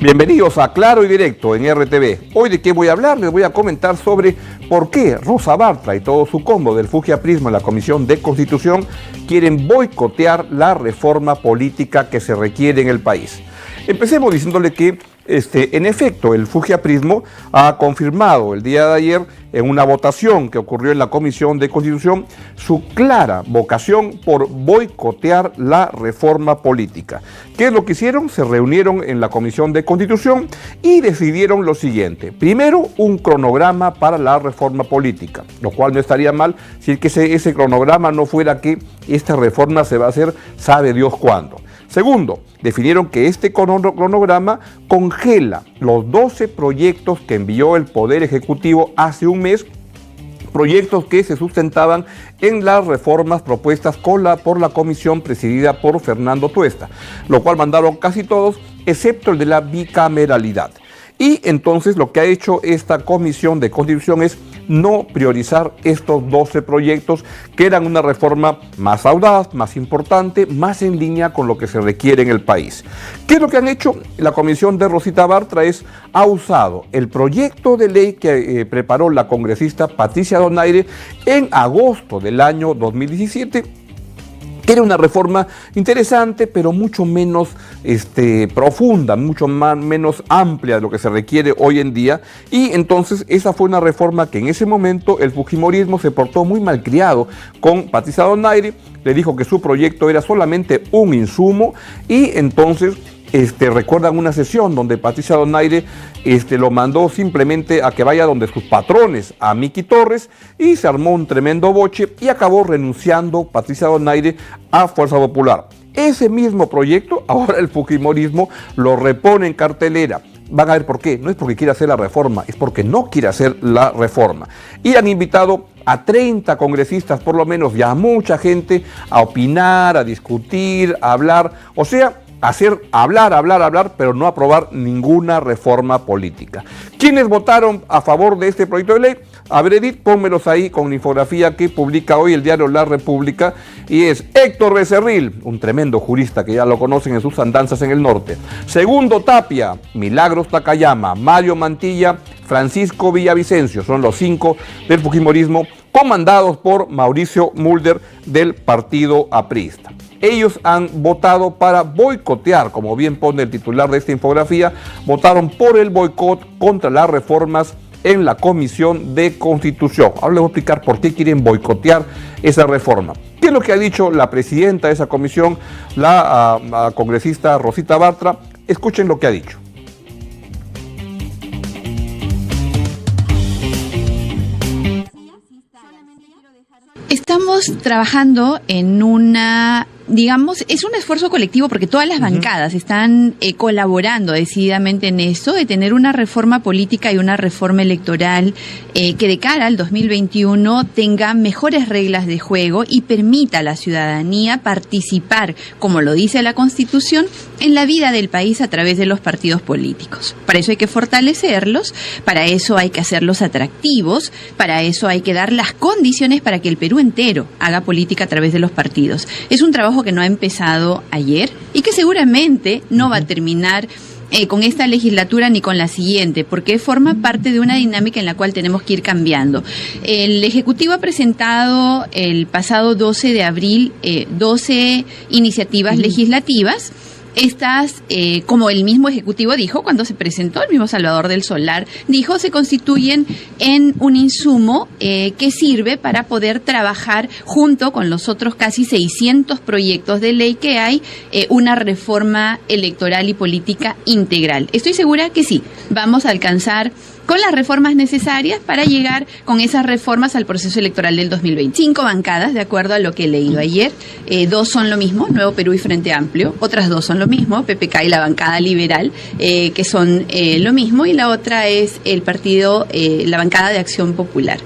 Bienvenidos a Claro y Directo en RTV. Hoy de qué voy a hablar, les voy a comentar sobre por qué Rosa Bartra y todo su combo del fujiaprismo en la Comisión de Constitución quieren boicotear la reforma política que se requiere en el país. Empecemos diciéndole que en efecto, el fujiaprismo ha confirmado el día de ayer en una votación que ocurrió en la Comisión de Constitución su clara vocación por boicotear la reforma política. ¿Qué es lo que hicieron? Se reunieron en la Comisión de Constitución y decidieron lo siguiente. Primero, un cronograma para la reforma política, lo cual no estaría mal si es que ese cronograma no fuera que esta reforma se va a hacer sabe Dios cuándo. Segundo, definieron que este cronograma congela los 12 proyectos que envió el Poder Ejecutivo hace un mes, proyectos que se sustentaban en las reformas propuestas por la comisión presidida por Fernando Tuesta, lo cual mandaron casi todos, excepto el de la bicameralidad. Y entonces lo que ha hecho esta Comisión de Constitución es no priorizar estos 12 proyectos que eran una reforma más audaz, más importante, más en línea con lo que se requiere en el país. ¿Qué es lo que han hecho? La Comisión de Rosita Bartra ha usado el proyecto de ley que preparó la congresista Patricia Donaire en agosto del año 2017, que era una reforma interesante, pero mucho menos profunda, mucho menos amplia de lo que se requiere hoy en día. Y entonces esa fue una reforma que en ese momento el fujimorismo se portó muy malcriado con Patricia Donaire, le dijo que su proyecto era solamente un insumo y entonces recuerdan una sesión donde Patricia Donaire lo mandó simplemente a que vaya donde sus patrones, a Miki Torres, y se armó un tremendo boche y acabó renunciando Patricia Donaire a Fuerza Popular. Ese mismo proyecto, ahora el fujimorismo lo repone en cartelera. Van a ver por qué. No es porque quiera hacer la reforma, es porque no quiere hacer la reforma. Y han invitado a 30 congresistas, por lo menos, y a mucha gente, a opinar, a discutir, a hablar, o sea, hablar, pero no aprobar ninguna reforma política. ¿Quiénes votaron a favor de este proyecto de ley? A ver, Edith, pónmelos ahí con la infografía que publica hoy el diario La República, y es Héctor Becerril, un tremendo jurista que ya lo conocen en sus andanzas en el norte. Segundo, Tapia, Milagros Takayama, Mario Mantilla, Francisco Villavicencio, son los 5 del fujimorismo, comandados por Mauricio Mulder del partido aprista. Ellos han votado para boicotear, como bien pone el titular de esta infografía, votaron por el boicot contra las reformas en la Comisión de Constitución. Ahora les voy a explicar por qué quieren boicotear esa reforma. ¿Qué es lo que ha dicho la presidenta de esa comisión, la congresista Rosita Bartra? Escuchen lo que ha dicho. Estamos trabajando en es un esfuerzo colectivo porque todas las bancadas están colaborando decididamente en esto, de tener una reforma política y una reforma electoral que de cara al 2021 tenga mejores reglas de juego y permita a la ciudadanía participar, como lo dice la Constitución, en la vida del país a través de los partidos políticos. Para eso hay que fortalecerlos, para eso hay que hacerlos atractivos, para eso hay que dar las condiciones para que el Perú entero haga política a través de los partidos. Es un trabajo que no ha empezado ayer y que seguramente no va a terminar con esta legislatura ni con la siguiente, porque forma parte de una dinámica en la cual tenemos que ir cambiando. El Ejecutivo ha presentado el pasado 12 de abril 12 iniciativas legislativas. Estas, como el mismo Ejecutivo dijo cuando se presentó, el mismo Salvador del Solar dijo, se constituyen en un insumo que sirve para poder trabajar junto con los otros casi 600 proyectos de ley que hay, una reforma electoral y política integral. Estoy segura que sí, vamos a alcanzar con las reformas necesarias para llegar con esas reformas al proceso electoral del 2025 bancadas, de acuerdo a lo que he leído ayer. 2 son lo mismo, Nuevo Perú y Frente Amplio. Otras 2 son lo mismo, PPK y la bancada liberal, que son lo mismo. Y la otra es el partido, la bancada de Acción Popular.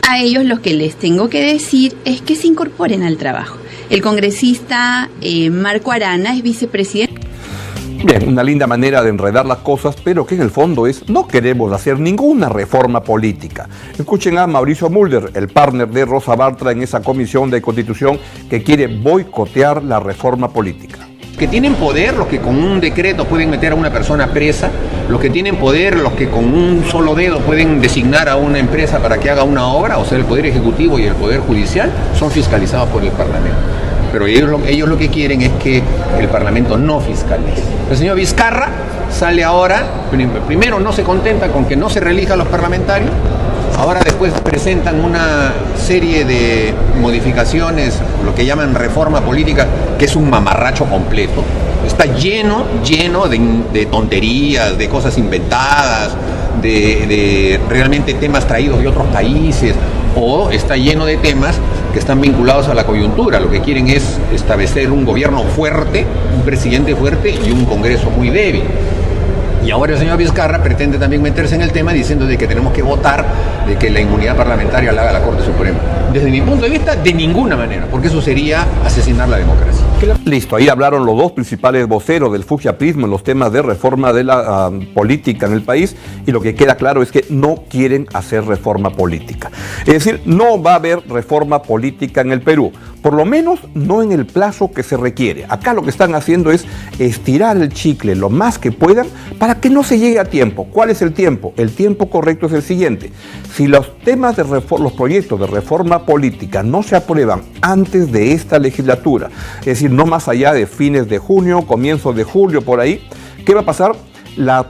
A ellos lo que les tengo que decir es que se incorporen al trabajo. El congresista Marco Arana es vicepresidente. Bien, una linda manera de enredar las cosas, pero que en el fondo es, no queremos hacer ninguna reforma política. Escuchen a Mauricio Mulder, el partner de Rosa Bartra en esa Comisión de Constitución que quiere boicotear la reforma política. Que tienen poder, los que con un decreto pueden meter a una persona presa, los que tienen poder, los que con un solo dedo pueden designar a una empresa para que haga una obra, o sea, el Poder Ejecutivo y el Poder Judicial, son fiscalizados por el Parlamento. Pero ellos lo que quieren es que el Parlamento no fiscalice. El señor Vizcarra sale ahora, primero no se contenta con que no se reelija a los parlamentarios, ahora después presentan una serie de modificaciones, lo que llaman reforma política, que es un mamarracho completo. Está lleno de tonterías, de cosas inventadas, de realmente temas traídos de otros países, o está lleno de temas que están vinculados a la coyuntura. Lo que quieren es establecer un gobierno fuerte, un presidente fuerte y un Congreso muy débil. Y ahora el señor Vizcarra pretende también meterse en el tema diciendo de que tenemos que votar, de que la inmunidad parlamentaria la haga la Corte Suprema. Desde mi punto de vista, de ninguna manera, porque eso sería asesinar la democracia. Listo, ahí hablaron los dos principales voceros del fujiaprismo en los temas de reforma de la política en el país, y lo que queda claro es que no quieren hacer reforma política. Es decir, no va a haber reforma política en el Perú, por lo menos no en el plazo que se requiere. Acá lo que están haciendo es estirar el chicle lo más que puedan para que no se llegue a tiempo. ¿Cuál es el tiempo? El tiempo correcto es el siguiente: si los temas de los proyectos de reforma política no se aprueban antes de esta legislatura, es decir, no más allá de fines de junio, comienzos de julio, por ahí, ¿qué va a pasar? La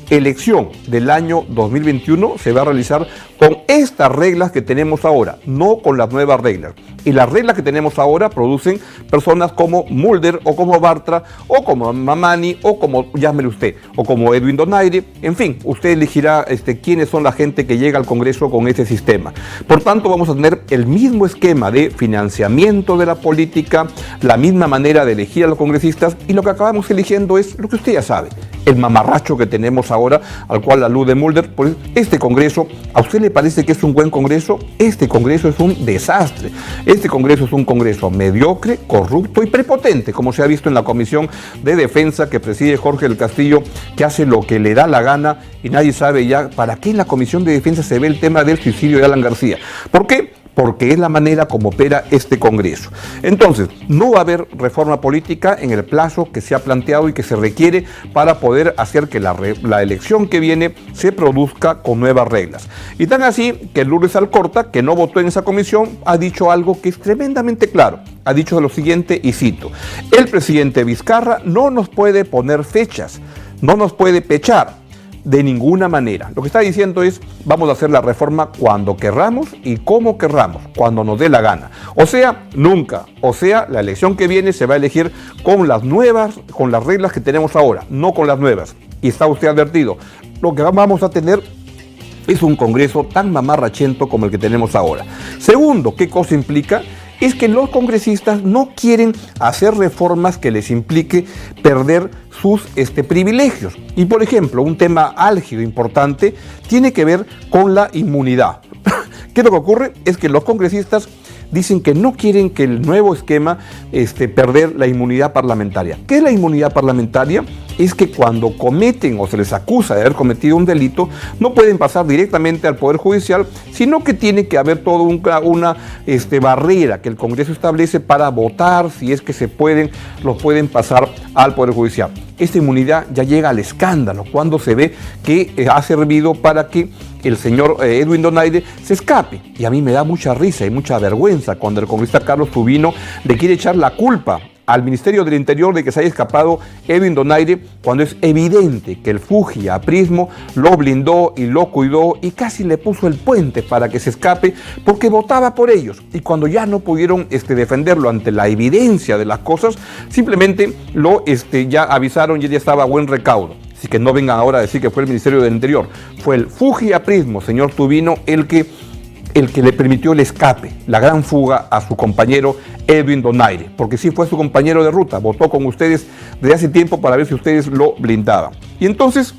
elección del año 2021 se va a realizar con estas reglas que tenemos ahora, no con las nuevas reglas. Y las reglas que tenemos ahora producen personas como Mulder, o como Bartra, o como Mamani, o como, llámele usted, o como Edwin Donaire. En fin, usted elegirá quiénes son la gente que llega al Congreso con ese sistema. Por tanto, vamos a tener el mismo esquema de financiamiento de la política, la misma manera de elegir a los congresistas, y lo que acabamos eligiendo es lo que usted ya sabe: el mamarracho que tenemos ahora, al cual alude Mulder. Pues este Congreso, ¿a usted le parece que es un buen Congreso? Este Congreso es un desastre. Este Congreso es un Congreso mediocre, corrupto y prepotente, como se ha visto en la Comisión de Defensa que preside Jorge del Castillo, que hace lo que le da la gana y nadie sabe ya para qué en la Comisión de Defensa se ve el tema del suicidio de Alan García. ¿Por qué? Porque es la manera como opera este Congreso. Entonces, no va a haber reforma política en el plazo que se ha planteado y que se requiere para poder hacer que la elección que viene se produzca con nuevas reglas. Y tan así que Lourdes Alcorta, que no votó en esa comisión, ha dicho algo que es tremendamente claro. Ha dicho lo siguiente, y cito: el presidente Vizcarra no nos puede poner fechas, no nos puede pechar de ninguna manera. Lo que está diciendo es: vamos a hacer la reforma cuando querramos y como querramos, cuando nos dé la gana. O sea, nunca. O sea, la elección que viene se va a elegir con las nuevas, con las reglas que tenemos ahora, no con las nuevas. Y está usted advertido. Lo que vamos a tener es un Congreso tan mamarrachento como el que tenemos ahora. Segundo, ¿qué cosa implica? Es que los congresistas no quieren hacer reformas que les implique perder sus privilegios. Y por ejemplo, un tema álgido importante tiene que ver con la inmunidad. ¿Qué es lo que ocurre? Es que los congresistas dicen que no quieren que el nuevo esquema perder la inmunidad parlamentaria. ¿Qué es la inmunidad parlamentaria? Es que cuando cometen o se les acusa de haber cometido un delito, no pueden pasar directamente al Poder Judicial, sino que tiene que haber toda una barrera que el Congreso establece para votar si es que los pueden pasar al Poder Judicial. Esta inmunidad ya llega al escándalo cuando se ve que ha servido para que el señor Edwin Donaire se escape. Y a mí me da mucha risa y mucha vergüenza cuando el congresista Carlos Tubino le quiere echar la culpa al Ministerio del Interior de que se haya escapado Edwin Donaire, cuando es evidente que el fujiaprismo lo blindó y lo cuidó y casi le puso el puente para que se escape, porque votaba por ellos. Y cuando ya no pudieron defenderlo ante la evidencia de las cosas, simplemente lo ya avisaron y él ya estaba a buen recaudo. Así que no vengan ahora a decir que fue el Ministerio del Interior. Fue el fujiaprismo, señor Tubino, el que le permitió el escape, la gran fuga a su compañero Edwin Donaire, porque sí fue su compañero de ruta, votó con ustedes desde hace tiempo para ver si ustedes lo blindaban. Y entonces,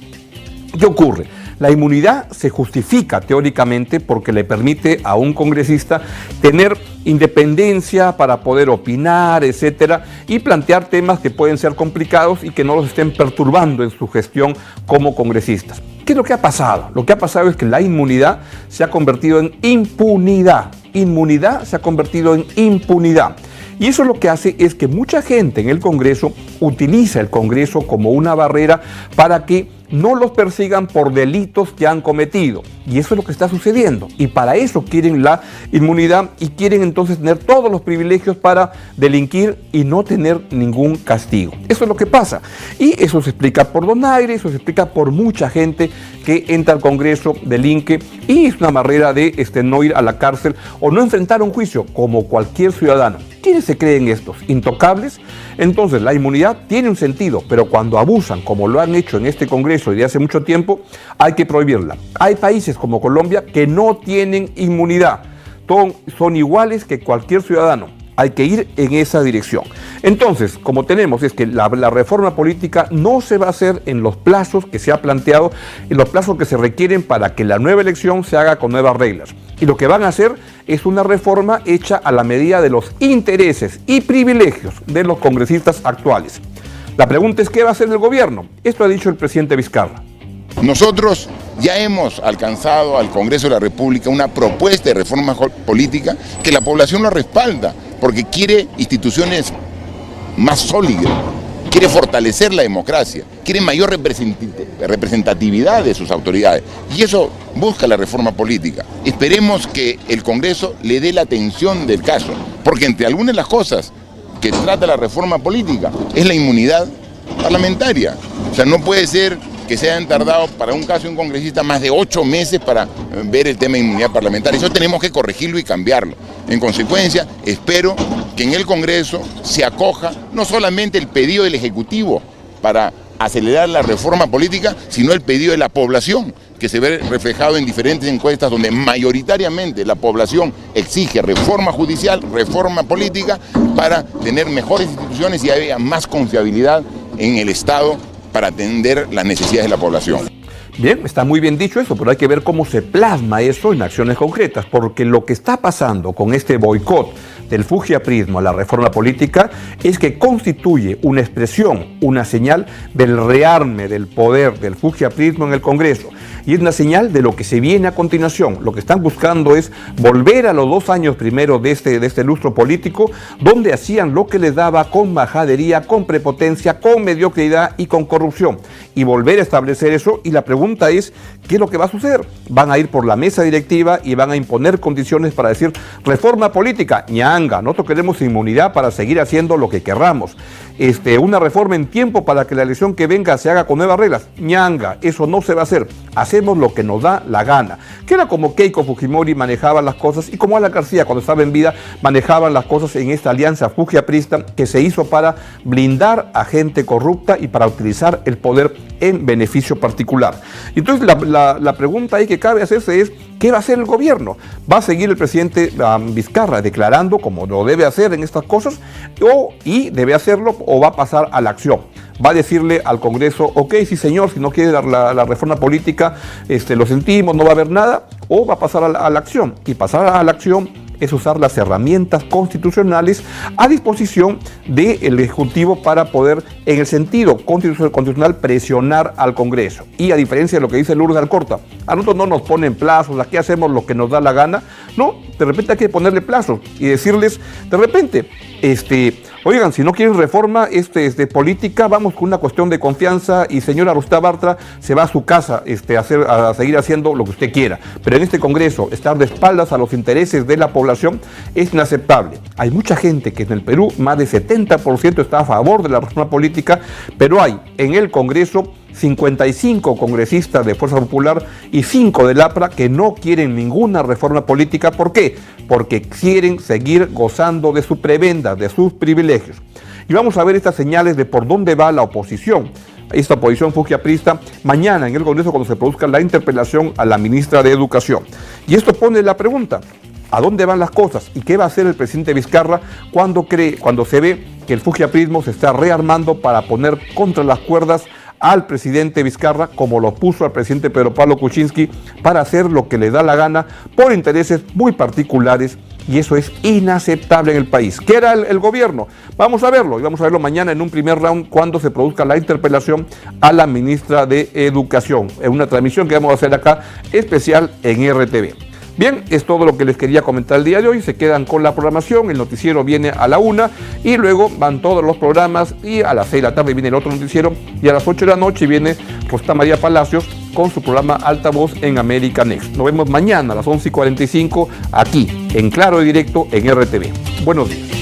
¿qué ocurre? La inmunidad se justifica teóricamente porque le permite a un congresista tener independencia para poder opinar, etcétera, y plantear temas que pueden ser complicados y que no los estén perturbando en su gestión como congresistas. ¿Qué es lo que ha pasado? Lo que ha pasado es que la inmunidad se ha convertido en impunidad. Inmunidad se ha convertido en impunidad. Y eso lo que hace es que mucha gente en el Congreso utiliza el Congreso como una barrera para que no los persigan por delitos que han cometido. Y eso es lo que está sucediendo. Y para eso quieren la inmunidad y quieren entonces tener todos los privilegios para delinquir y no tener ningún castigo. Eso es lo que pasa. Y eso se explica por Donaire, eso se explica por mucha gente que entra al Congreso, delinque, y es una barrera de no ir a la cárcel o no enfrentar un juicio como cualquier ciudadano. ¿Quiénes se creen estos? ¿Intocables? Entonces la inmunidad tiene un sentido, pero cuando abusan, como lo han hecho en este Congreso desde hace mucho tiempo, hay que prohibirla. Hay países como Colombia que no tienen inmunidad, son iguales que cualquier ciudadano. Hay que ir en esa dirección. Entonces, como tenemos, es que la reforma política no se va a hacer en los plazos que se ha planteado, en los plazos que se requieren para que la nueva elección se haga con nuevas reglas. Y lo que van a hacer es una reforma hecha a la medida de los intereses y privilegios de los congresistas actuales. La pregunta es, ¿qué va a hacer el gobierno? Esto ha dicho el presidente Vizcarra. Nosotros ya hemos alcanzado al Congreso de la República una propuesta de reforma política que la población lo respalda, porque quiere instituciones más sólidas, quiere fortalecer la democracia, quiere mayor representatividad de sus autoridades. Y eso busca la reforma política. Esperemos que el Congreso le dé la atención del caso, porque entre algunas de las cosas que trata la reforma política es la inmunidad parlamentaria. O sea, no puede ser que se hayan tardado para un caso de un congresista más de 8 meses para ver el tema de inmunidad parlamentaria. Eso tenemos que corregirlo y cambiarlo. En consecuencia, espero que en el Congreso se acoja no solamente el pedido del Ejecutivo para acelerar la reforma política, sino el pedido de la población, que se ve reflejado en diferentes encuestas donde mayoritariamente la población exige reforma judicial, reforma política, para tener mejores instituciones y haya más confiabilidad en el Estado para atender las necesidades de la población. Bien, está muy bien dicho eso, pero hay que ver cómo se plasma eso en acciones concretas, porque lo que está pasando con este boicot del fujiaprismo a la reforma política es que constituye una expresión, una señal del rearme del poder del fujiaprismo en el Congreso. Y es una señal de lo que se viene a continuación. Lo que están buscando es volver a los 2 años primero de este lustro político, donde hacían lo que les daba con majadería, con prepotencia, con mediocridad y con corrupción. Y volver a establecer eso. Y la pregunta es, ¿qué es lo que va a suceder? Van a ir por la mesa directiva y van a imponer condiciones para decir reforma política. Ñanga, nosotros queremos inmunidad para seguir haciendo lo que querramos. Una reforma en tiempo para que la elección que venga se haga con nuevas reglas. Ñanga, eso no se va a hacer. Hacemos lo que nos da la gana. Que era como Keiko Fujimori manejaba las cosas y como Alan García cuando estaba en vida manejaban las cosas en esta alianza fujiaprista que se hizo para blindar a gente corrupta y para utilizar el poder en beneficio particular. Entonces la pregunta ahí que cabe hacerse es, ¿qué va a hacer el gobierno? ¿Va a seguir el presidente Vizcarra declarando como lo debe hacer en estas cosas y debe hacerlo o va a pasar a la acción? Va a decirle al Congreso, ok, sí señor, si no quiere la reforma política, lo sentimos, no va a haber nada, o va a pasar a la acción. Y pasar a la acción es usar las herramientas constitucionales a disposición del Ejecutivo para poder, en el sentido constitucional, presionar al Congreso. Y a diferencia de lo que dice Lourdes Alcorta, a nosotros no nos ponen plazos, aquí hacemos lo que nos da la gana. No, de repente hay que ponerle plazos y decirles, de repente, oigan, si no quieren reforma política, vamos con una cuestión de confianza y señora Rustá Bartra se va a su casa a seguir haciendo lo que usted quiera. Pero en este Congreso, estar de espaldas a los intereses de la población es inaceptable. Hay mucha gente que en el Perú, más del 70% está a favor de la reforma política, pero hay en el Congreso 55 congresistas de Fuerza Popular y 5 del APRA que no quieren ninguna reforma política. ¿Por qué? Porque quieren seguir gozando de su prebenda, de sus privilegios. Y vamos a ver estas señales de por dónde va la oposición. Esta oposición fujiaprista mañana en el Congreso cuando se produzca la interpelación a la ministra de Educación. Y esto pone la pregunta, ¿a dónde van las cosas? ¿Y qué va a hacer el presidente Vizcarra cuando se ve que el fujiaprismo se está rearmando para poner contra las cuerdas al presidente Vizcarra, como lo puso al presidente Pedro Pablo Kuczynski, para hacer lo que le da la gana por intereses muy particulares? Y eso es inaceptable en el país. ¿Qué era el gobierno? Vamos a verlo, y vamos a verlo mañana en un primer round cuando se produzca la interpelación a la ministra de Educación, en una transmisión que vamos a hacer acá especial en RTV. Bien, es todo lo que les quería comentar el día de hoy. Se quedan con la programación, el noticiero viene a la 1 y luego van todos los programas y a las 6 de la tarde viene el otro noticiero y a las 8 de la noche viene Rosta María Palacios con su programa Altavoz en América Next. Nos vemos mañana a las 11:45 aquí en Claro y Directo en RTV. Buenos días.